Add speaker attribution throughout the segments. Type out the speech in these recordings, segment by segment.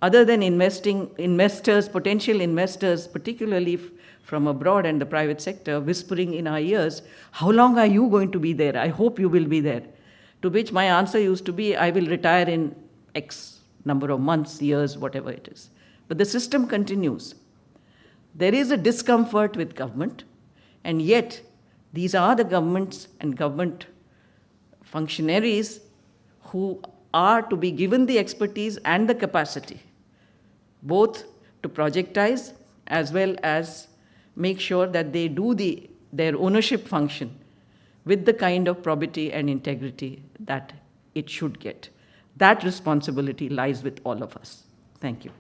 Speaker 1: other than potential investors, particularly from abroad and the private sector, whispering in our ears, how long are you going to be there? I hope you will be there. To which my answer used to be, I will retire in X number of months, years, whatever it is. But the system continues. There is a discomfort with government, and yet these are the governments and government functionaries who are to be given the expertise and the capacity, both to projectize as well as make sure that they do their ownership function with the kind of probity and integrity that it should get. That responsibility lies with all of us. Thank you.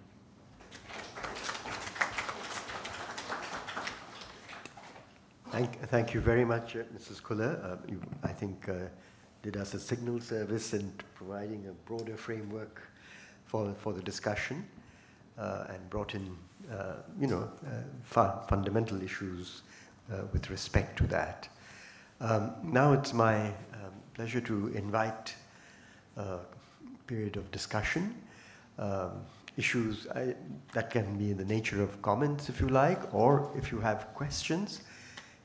Speaker 2: Thank you very much, Mrs. Kuller. You, I think, did us a signal service in providing a broader framework for the discussion and brought in, fundamental issues with respect to that. Now it's my pleasure to invite a period of discussion, issues that can be in the nature of comments, if you like, or if you have questions.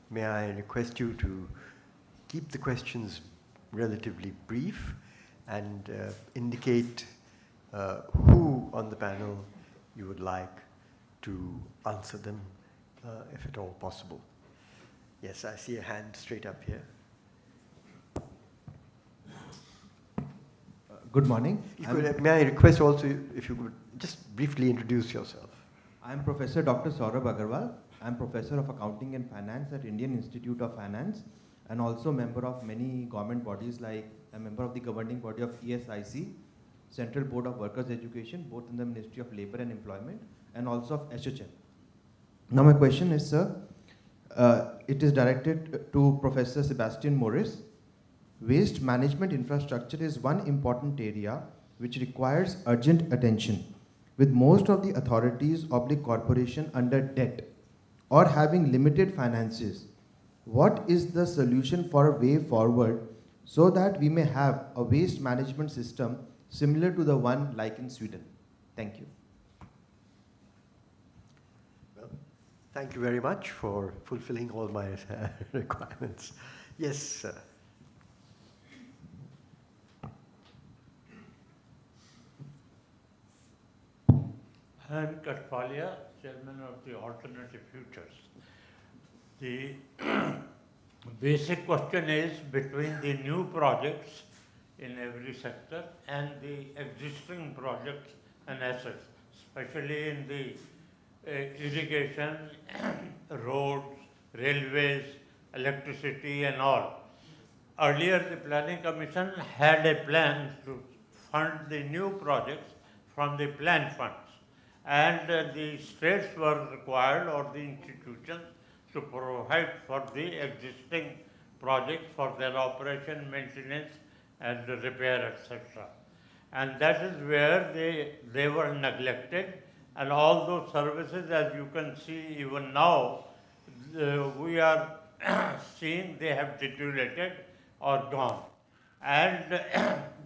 Speaker 2: May I request you to keep the questions relatively brief and indicate who on the panel you would like to answer them, if at all possible. Yes, I see a hand straight up here.
Speaker 3: Good morning.
Speaker 2: May I request also if you could just briefly introduce yourself?
Speaker 3: I am Professor Dr. Saurabh Agarwal. I am Professor of Accounting and Finance at Indian Institute of Finance and also member of many government bodies, like a member of the governing body of ESIC, Central Board of Workers' Education, both in the Ministry of Labour and Employment, and also of SHM. Now my question is, sir, it is directed to Professor Sebastian Morris. Waste management infrastructure is one important area which requires urgent attention, with most of the authorities or corporation under debt or having limited finances. What is the solution for a way forward so that we may have a waste management system similar to the one like in Sweden? Thank you.
Speaker 2: Well, thank you very much for fulfilling all my requirements. Yes, sir.
Speaker 4: I am Katpalia, Chairman of the Alternative Futures. The basic question is between the new projects in every sector and the existing projects and assets, especially in the irrigation, roads, railways, electricity and all. Earlier, the Planning Commission had a plan to fund the new projects from the plan funds. And the states were required, or the institutions, to provide for the existing projects for their operation, maintenance, and repair, etc. And that is where they were neglected, and all those services, as you can see even now, we are seeing they have deteriorated or gone. And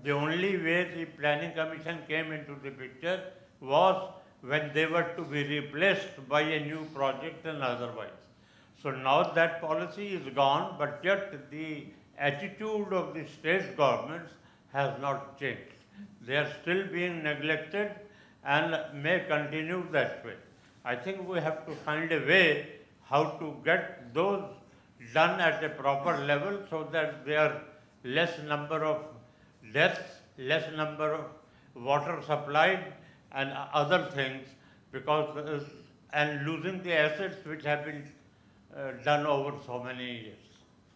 Speaker 4: the only way the Planning Commission came into the picture was when they were to be replaced by a new project and otherwise. So now that policy is gone, but yet the attitude of the state governments has not changed. They are still being neglected and may continue that way. I think we have to find a way how to get those done at a proper level so that there are less number of deaths, less number of water supplied, and other things, because and losing the assets which have been done over so many years.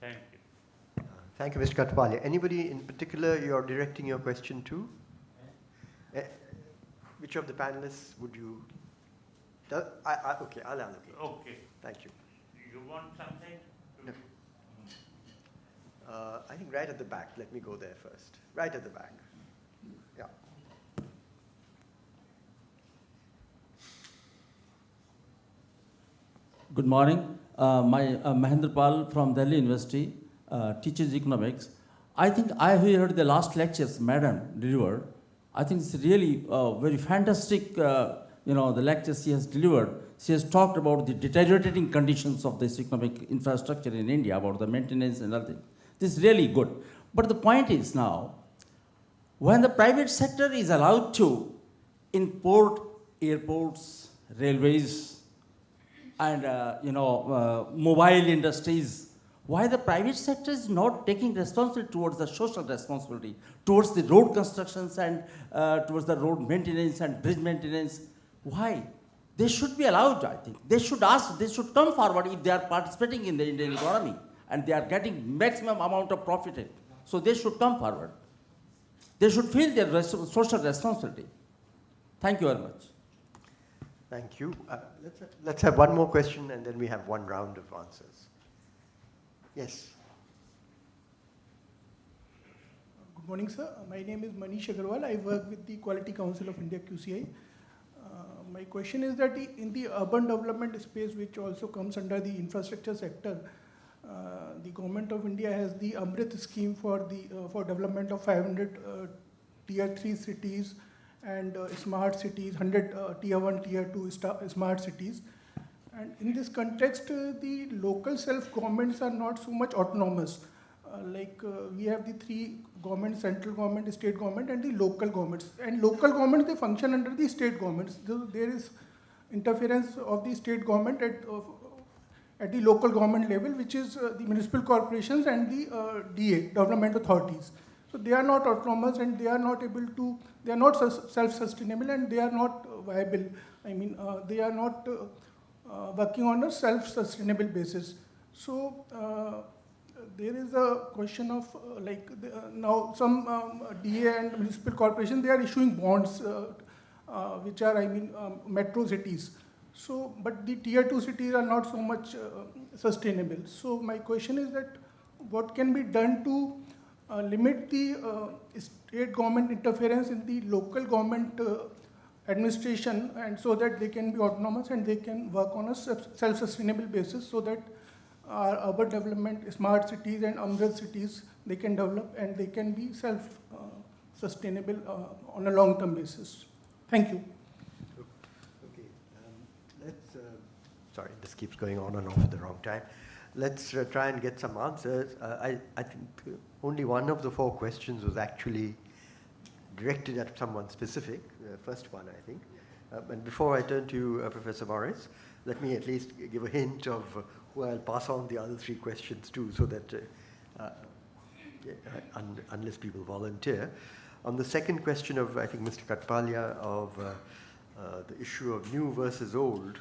Speaker 4: Thank you.
Speaker 2: Thank you, Mr. Katpalia. Anybody in particular you're directing your question to? Which of the panelists would you? Okay, I'll allocate.
Speaker 4: Okay.
Speaker 2: Thank you.
Speaker 4: You want something?
Speaker 2: No. I think right at the back. Let me go there first. Right at the back. Yeah.
Speaker 5: Good morning. Mahendra Pal from Delhi University teaches economics. I think I heard the last lectures Madam delivered I think it's really very fantastic, the lecture she has delivered. She has talked about the deteriorating conditions of this economic infrastructure in India, about the maintenance and other things. This is really good. But the point is now, when the private sector is allowed to import airports, railways, and mobile industries, why the private sector is not taking responsibility towards the social responsibility, towards the road constructions and towards the road maintenance and bridge maintenance? Why? They should be allowed, I think. They should ask, they should come forward if they are participating in the Indian economy and they are getting maximum amount of profit. So they should come forward. They should feel their social responsibility. Thank you very much.
Speaker 2: Thank you. Let's have one more question and then we have one round of answers. Yes.
Speaker 6: Good morning, sir. My name is Manish Agarwal. I work with the Quality Council of India, QCI. My question is that in the urban development space, which also comes under the infrastructure sector, the government of India has the Amrit scheme for development of 500 tier 3 cities and smart cities, 100 tier 1, tier 2 smart cities. And in this context, the local self-governments are not so much autonomous. We have the three governments, central government, state government, and the local governments. And local governments, they function under the state governments. There is interference of the state government at the local government level, which is the municipal corporations and the DA, development authorities. So they are not autonomous and they are not able to, they are not self-sustainable and they are not viable. They are not working on a self-sustainable basis. So there is a question of now some DA and municipal corporation, they are issuing bonds which are, metro cities. So, but the tier 2 cities are not so much sustainable. So my question is that what can be done to limit the state government interference in the local government administration, and so that they can be autonomous and they can work on a self-sustainable basis, so that our urban development, smart cities and Amrit cities, they can develop and they can be self-sustainable on a long-term basis. Thank you.
Speaker 2: Okay, sorry, this keeps going on and off at the wrong time. Let's try and get some answers. I think only one of the 4 questions was actually directed at someone specific, the first one, I think. And before I turn to you, Professor Morris, let me at least give a hint of who I'll pass on the other 3 questions to, so that, unless people volunteer. On the second question of, I think, Mr. Katpalia, of the issue of new versus old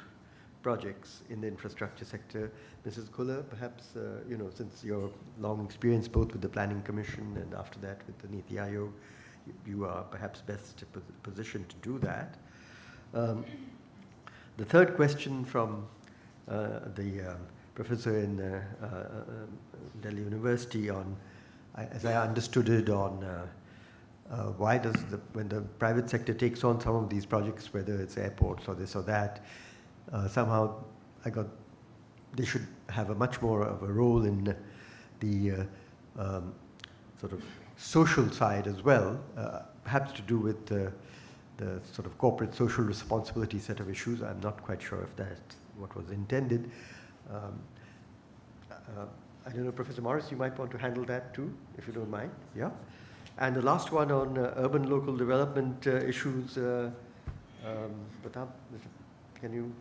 Speaker 2: projects in the infrastructure sector, Mrs. Kuller, perhaps, since your long experience both with the Planning Commission and after that with the Niti Aayog, you are perhaps best positioned to do that. The third question from the professor in Delhi University on, as I understood it, on why does when the private sector takes on some of these projects, whether it's airports or this or that, somehow they should have a much more of a role in the sort of social side as well, perhaps to do with the sort of corporate social responsibility set of issues. I'm not quite sure if that's what was intended. I don't know, Professor Morris, you might want to handle that too, if you don't mind. Yeah. And the last one on urban local development issues. Pratap, can you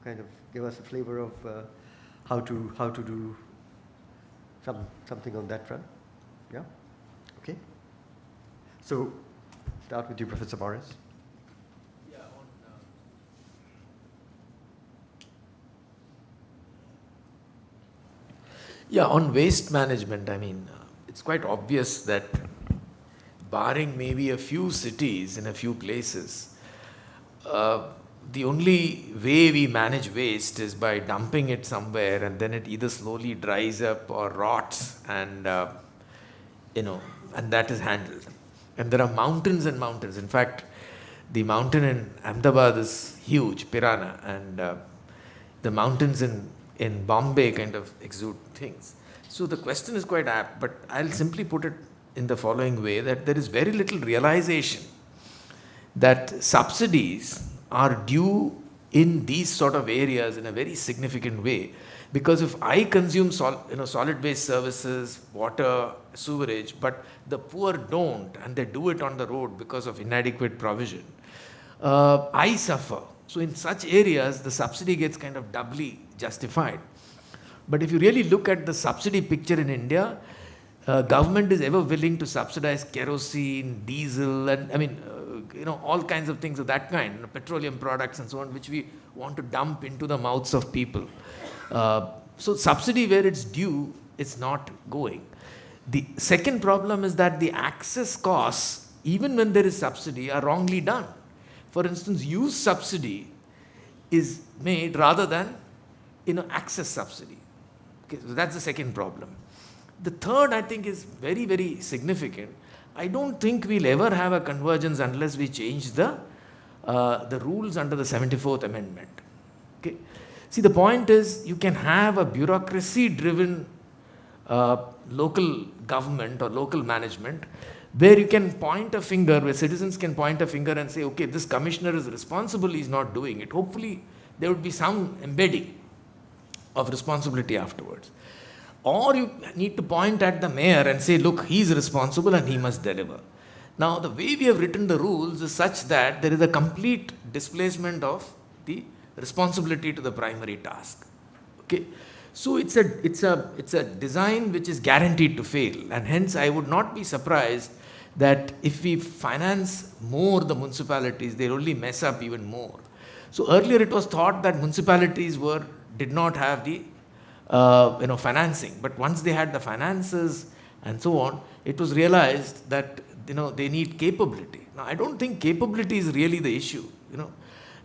Speaker 2: kind of give us a flavor of how to do something on that front? Yeah. Okay. So, start with you, Professor Morris.
Speaker 7: Yeah, on waste management, it's quite obvious that barring maybe a few cities in a few places, the only way we manage waste is by dumping it somewhere, and then it either slowly dries up or rots, and and that is handled. And there are mountains and mountains. In fact, the mountain in Ahmedabad is huge, Pirana, and the mountains in Bombay kind of exude things. So the question is quite apt, but I'll simply put it in the following way, that there is very little realization that subsidies are due in these sort of areas in a very significant way. Because if I consume solid waste services, water, sewerage, but the poor don't, and they do it on the road because of inadequate provision, I suffer. So in such areas, the subsidy gets kind of doubly justified. But if you really look at the subsidy picture in India, government is ever willing to subsidize kerosene, diesel, and all kinds of things of that kind, petroleum products and so on, which we want to dump into the mouths of people. So subsidy where it's due, it's not going. The second problem is that the access costs, even when there is subsidy, are wrongly done. For instance, use subsidy is made rather than access subsidy. Okay, so that's the second problem. The third, I think, is very, very significant. I don't think we'll ever have a convergence unless we change the rules under the 74th Amendment. Okay. See, the point is, you can have a bureaucracy-driven local government or local management where you can point a finger, where citizens can point a finger and say, okay, this commissioner is responsible, he's not doing it. Hopefully, there would be some embedding of responsibility afterwards. Or you need to point at the mayor and say, look, he's responsible and he must deliver. Now, the way we have written the rules is such that there is a complete displacement of the responsibility to the primary task. Okay, so it's a design which is guaranteed to fail, and hence I would not be surprised that if we finance more the municipalities, they'll only mess up even more. So earlier it was thought that municipalities did not have the financing, but once they had the finances and so on, it was realized that they need capability. Now I don't think capability is really the issue.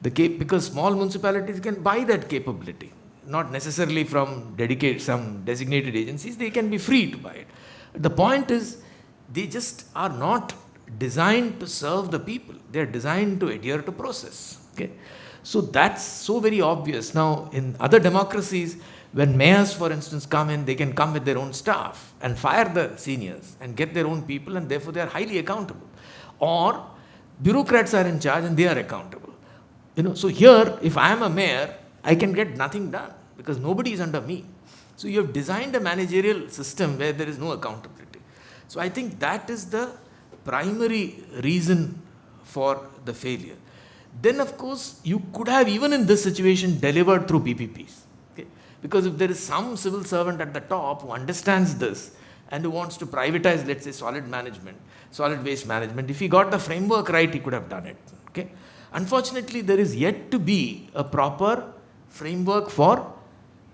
Speaker 7: Because small municipalities can buy that capability, not necessarily from some designated agencies. They can be free to buy it. The point is, they just are not designed to serve the people. They are designed to adhere to process. Okay, so that's so very obvious. Now, in other democracies, when mayors, for instance, come in, they can come with their own staff and fire the seniors and get their own people, and therefore they are highly accountable. Or bureaucrats are in charge and they are accountable. So here, if I am a mayor, I can get nothing done because nobody is under me. So you have designed a managerial system where there is no accountability. So I think that is the primary reason for the failure. Then, of course, you could have, even in this situation, delivered through PPPs. Okay? Because if there is some civil servant at the top who understands this and who wants to privatize, let's say, solid waste management, if he got the framework right, he could have done it. Okay? Unfortunately, there is yet to be a proper framework for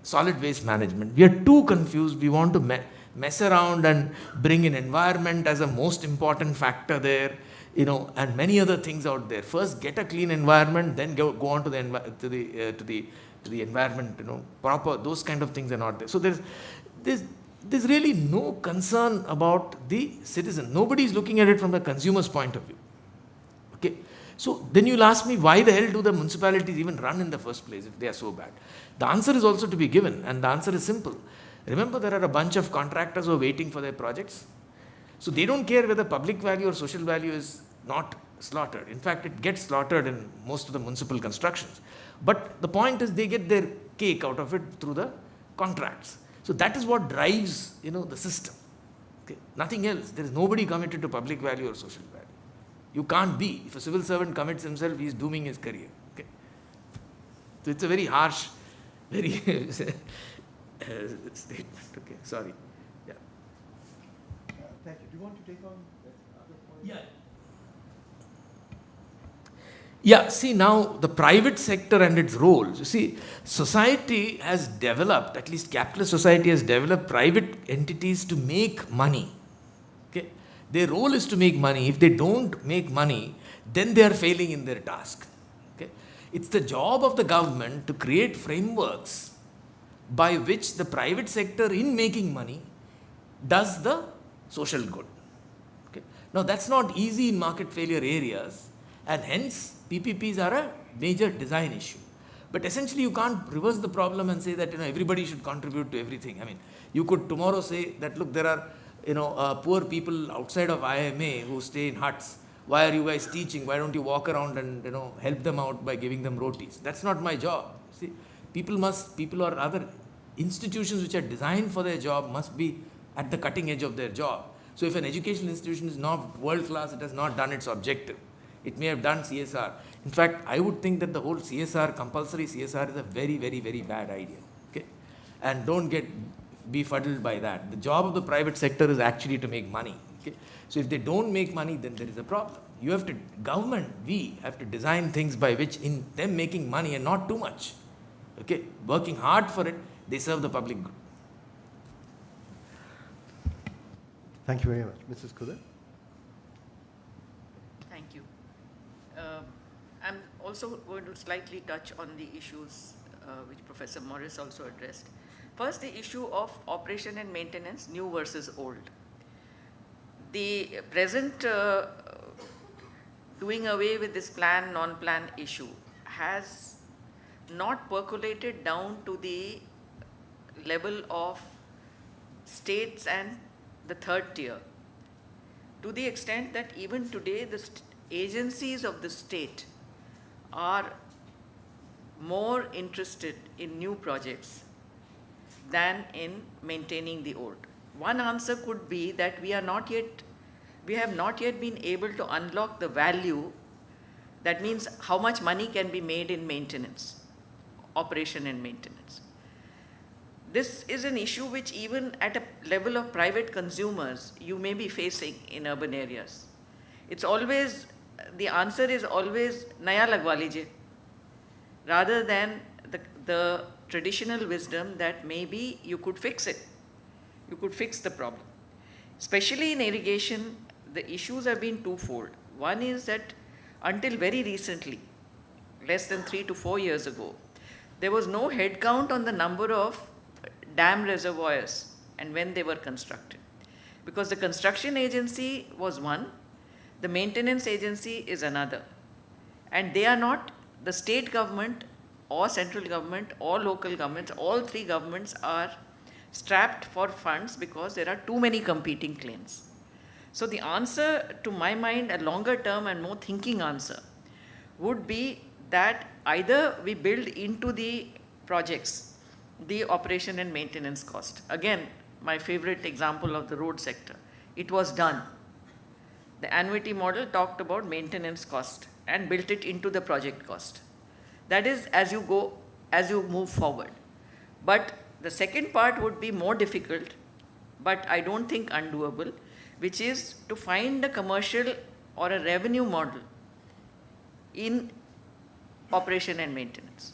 Speaker 7: solid waste management. We are too confused. We want to mess around and bring in environment as a most important factor there, and many other things out there. First, get a clean environment, then go on to the environment. Proper, those kind of things are not there. So there's really no concern about the citizen. Nobody is looking at it from the consumer's point of view. Okay. So then you'll ask me, why the hell do the municipalities even run in the first place if they are so bad? The answer is also to be given, and the answer is simple. Remember, there are a bunch of contractors who are waiting for their projects. So they don't care whether public value or social value is not slaughtered. In fact, it gets slaughtered in most of the municipal constructions. But the point is, they get their cake out of it through the contracts. So that is what drives, the system. Okay? Nothing else. There is nobody committed to public value or social value. You can't be. If a civil servant commits himself, he is dooming his career. Okay? So it's a very harsh, very statement. Okay, sorry. Yeah.
Speaker 3: Thank you. Do you want to take on other points?
Speaker 7: Yeah. Yeah, see now the private sector and its roles. You see, society has developed, at least capitalist society has developed private entities to make money. Okay? Their role is to make money. If they don't make money, then they are failing in their task. Okay? It's the job of the government to create frameworks by which the private sector, in making money, does the social good. Okay? Now that's not easy in market failure areas, and hence PPPs are a major design issue. But essentially you can't reverse the problem and say that everybody should contribute to everything. I mean, you could tomorrow say that, look, there are poor people outside of IMA who stay in huts why are you guys teaching? Why don't you walk around and help them out by giving them rotis? That's not my job. See, people or other institutions which are designed for their job must be at the cutting edge of their job. So if an educational institution is not world class, it has not done its objective. It may have done CSR. In fact, I would think that the whole CSR, compulsory CSR, is a very, very, very bad idea. Okay? And don't get befuddled by that. The job of the private sector is actually to make money. Okay? So if they don't make money, then there is a problem. You have to, government, we have to design things by which in them making money and not too much. Okay? Working hard for it, they serve the public good.
Speaker 2: Thank you very much. Mrs. Kuda?
Speaker 1: Thank you. I'm also going to slightly touch on the issues which Professor Morris also addressed. First, the issue of operation and maintenance, new versus old. The present doing away with this plan, non-plan issue has not percolated down to the level of states and the third tier, to the extent that even today the agencies of the state are more interested in new projects than in maintaining the old. One answer could be that we have not yet been able to unlock the value. That means how much money can be made in maintenance, operation and maintenance. This is an issue which even at a level of private consumers you may be facing in urban areas. It's always, the answer is always naya lagwa lijiye, rather than the traditional wisdom that maybe you could fix it. You could fix the problem. Especially in irrigation, the issues have been twofold. One is that until very recently, less than 3 to 4 years ago, there was no head count on the number of dam reservoirs and when they were constructed. Because the construction agency was one, the maintenance agency is another. And they are not, the state government or central government or local governments, all three governments are strapped for funds because there are too many competing claims. So the answer, to my mind, a longer term and more thinking answer would be that either we build into the projects the operation and maintenance cost. Again, my favorite example of the road sector. It was done. The annuity model talked about maintenance cost and built it into the project cost. That is as you move forward. But the second part would be more difficult, but I don't think undoable, which is to find a commercial or a revenue model in operation and maintenance.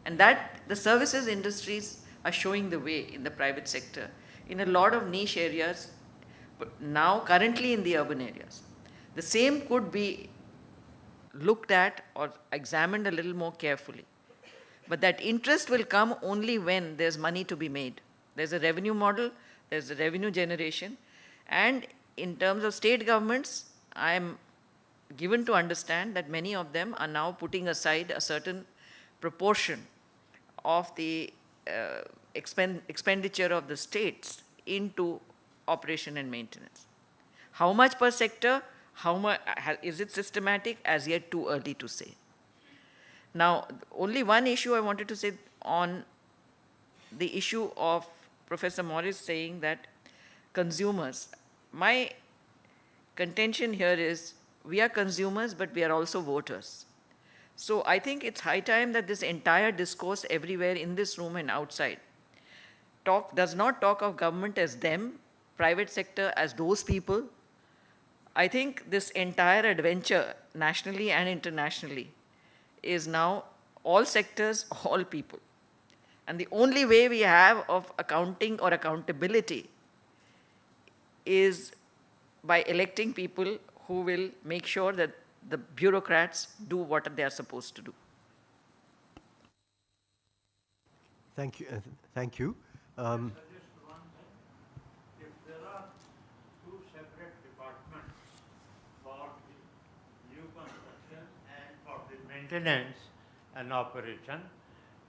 Speaker 1: And that the services industries are showing the way in the private sector in a lot of niche areas, but now currently in the urban areas. The same could be looked at or examined a little more carefully. But that interest will come only when there's money to be made. There's a revenue model, there's a revenue generation, and in terms of state governments, I am given to understand that many of them are now putting aside a certain proportion of the expenditure of the states into operation and maintenance. How much per sector, how much is it systematic, as yet too early to say. Now, only one issue I wanted to say on the issue of Professor Morris saying that consumers, my contention here is we are consumers, but we are also voters. So I think it's high time that this entire discourse everywhere in this room and outside does not talk of government as them, private sector as those people. I think this entire adventure, nationally and internationally, is now all sectors, all people. And the only way we have of accounting or accountability is by electing people who will make sure that the bureaucrats do what they are supposed to do.
Speaker 2: Thank you. Thank you.
Speaker 4: Suggest one thing. If there are two separate departments for the new construction and for the maintenance and operation,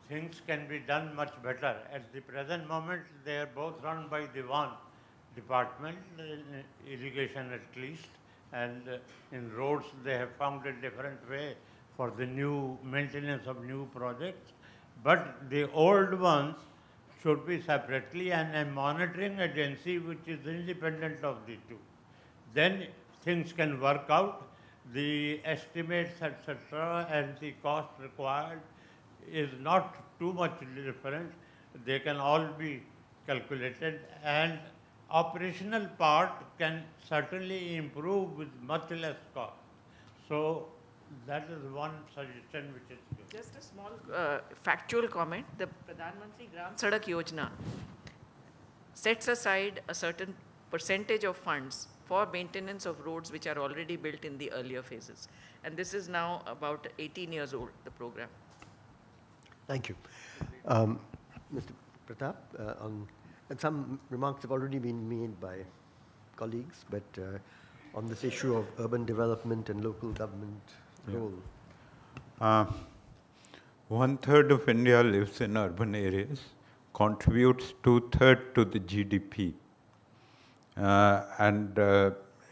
Speaker 4: things can be done much better. At the present moment, they are both run by the one department, irrigation at least, and in roads they have found a different way for the new maintenance of new projects. But the old ones should be separately, and a monitoring agency which is independent of the two. Then things can work out. The estimates, etc., and the cost required is not too much different. They can all be calculated, and operational part can certainly improve with much less cost. So that is one suggestion which is given.
Speaker 1: Just a small factual comment. The Pradhan Mantri Gram Sadak Yojana sets aside a certain percentage of funds for maintenance of roads which are already built in the earlier phases. And this is now about 18 years old, the program.
Speaker 2: Thank you. Mr. Pratap, and some remarks have already been made by colleagues, but on this issue of urban development and local government role.
Speaker 8: 1/3 of India lives in urban areas, contributes 2/3 to the GDP.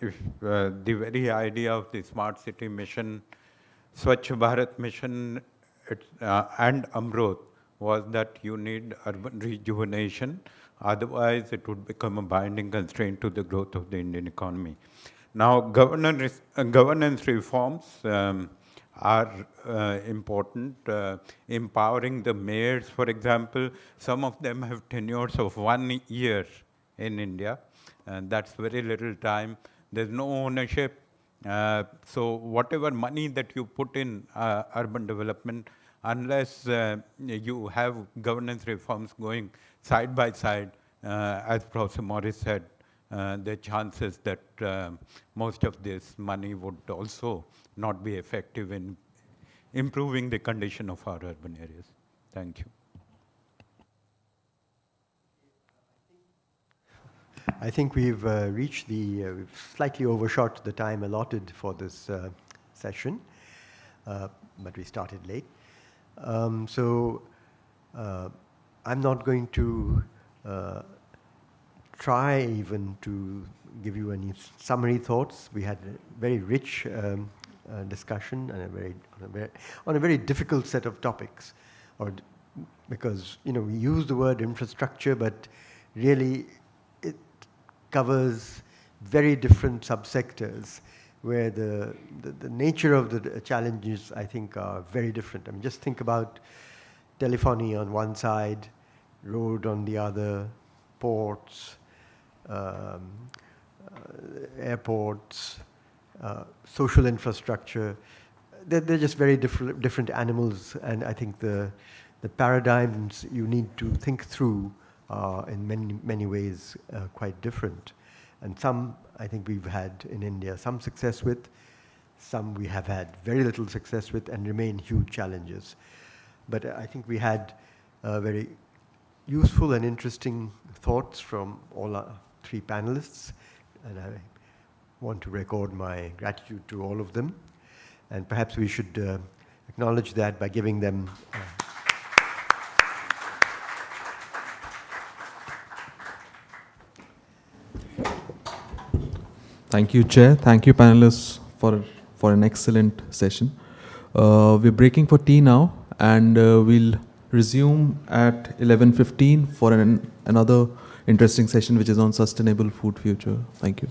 Speaker 8: If the very idea of the Smart City Mission, Swachh Bharat Mission, and Amrut was that you need urban rejuvenation, otherwise it would become a binding constraint to the growth of the Indian economy. Now, governance reforms are important. Empowering the mayors, for example, some of them have tenures of 1 year in India, and that's very little time. There's no ownership. So whatever money that you put in urban development, unless you have governance reforms going side by side, as Professor Morris said, the chances that most of this money would also not be effective in improving the condition of our urban areas. Thank you.
Speaker 2: I think we've reached we've slightly overshot the time allotted for this session, but we started late. I'm not going to try even to give you any summary thoughts. We had a very rich discussion and on a very difficult set of topics, because we use the word infrastructure, but really it covers very different subsectors where the nature of the challenges, I think, are very different. I mean, just think about telephony on one side, road on the other, ports, airports, social infrastructure. They're just very different animals, and I think the paradigms you need to think through are in many ways quite different. And some I think we've had in India some success with, some we have had very little success with and remain huge challenges. But I think we had very useful and interesting thoughts from all our three panelists, and I want to record my gratitude to all of them. And perhaps we should acknowledge that by giving them
Speaker 9: Thank you, Chair. Thank you, panelists, for an excellent session. We're breaking for tea now, and we'll resume at 11:15 for another interesting session, which is on sustainable food future. Thank you.